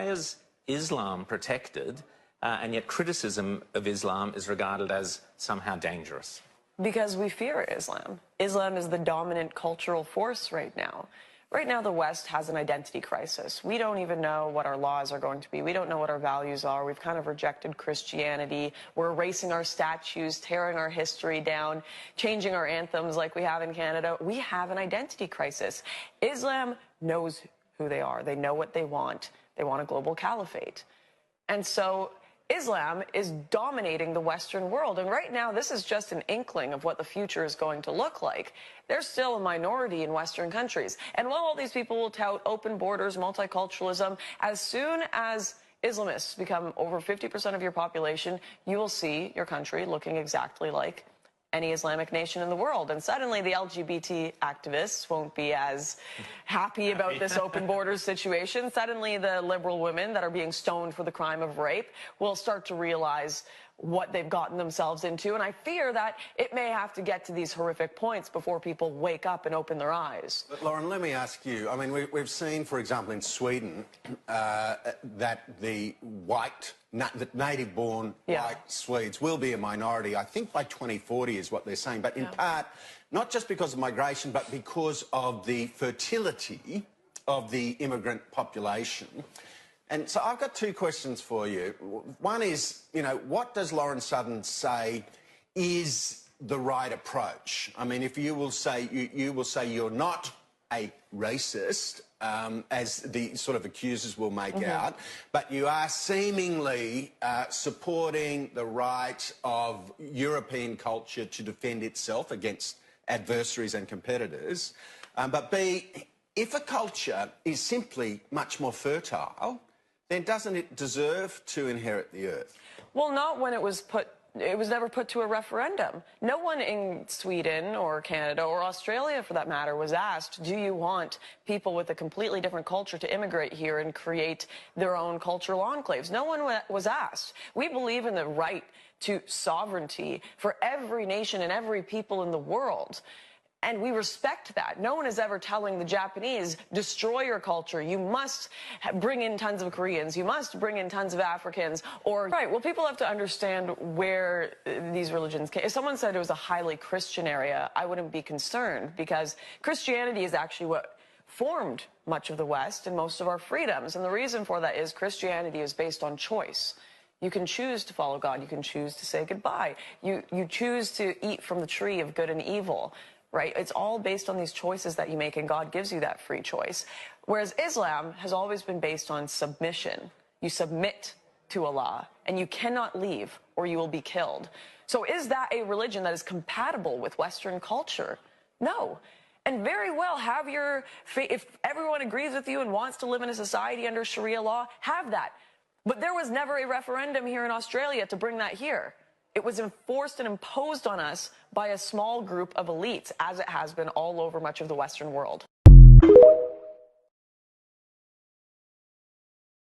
is Islam protected, and yet criticism of Islam is regarded as somehow dangerous? Because we fear Islam. Islam is the dominant cultural force right now. Right now, the West has an identity crisis. We don't even know what our laws are going to be. We don't know what our values are. We've kind of rejected Christianity. We're erasing our statues, tearing our history down, changing our anthems like we have in Canada. We have an identity crisis. Islam knows who they are. They know what they want. They want a global caliphate. And so Islam is dominating the Western world. And right now, this is just an inkling of what the future is going to look like. They're still a minority in Western countries. And while all these people will tout open borders, multiculturalism, as soon as Islamists become over 50% of your population, you will see your country looking exactly like any Islamic nation in the world. And suddenly the LGBT activists won't be as happy about this open borders situation. Suddenly the liberal women that are being stoned for the crime of rape will start to realize what they've gotten themselves into. And I fear that it may have to get to these horrific points before people wake up and open their eyes. But Lauren, let me ask you, I mean, we've seen, for example, in Sweden, that the native-born white Swedes will be a minority, I think by 2040 is what they're saying, but in part, not just because of migration, but because of the fertility of the immigrant population. And so I've got two questions for you. One is, you know, what does Lauren Southern say is the right approach? I mean, if you will say, you will say you're not a racist, as the sort of accusers will make out, but you are seemingly supporting the right of European culture to defend itself against adversaries and competitors. But B, if a culture is simply much more fertile, then doesn't it deserve to inherit the earth? Well, not when it was never put to a referendum. No one in Sweden or Canada or Australia, for that matter, was asked, do you want people with a completely different culture to immigrate here and create their own cultural enclaves? No one was asked. We believe in the right to sovereignty for every nation and every people in the world. And we respect that. No one is ever telling the Japanese, destroy your culture. You must bring in tons of Koreans. You must bring in tons of Africans. Or, right, well, people have to understand where these religions came. If someone said it was a highly Christian area, I wouldn't be concerned, because Christianity is actually what formed much of the West and most of our freedoms. And the reason for that is Christianity is based on choice. You can choose to follow God. You can choose to say goodbye. You choose to eat from the tree of good and evil. Right? It's all based on these choices that you make, and God gives you that free choice. Whereas Islam has always been based on submission. You submit to Allah, and you cannot leave or you will be killed. So is that a religion that is compatible with Western culture? No. And very well, have your faith. If everyone agrees with you and wants to live in a society under Sharia law, have that. But there was never a referendum here in Australia to bring that here. It was enforced and imposed on us by a small group of elites, as it has been all over much of the Western world.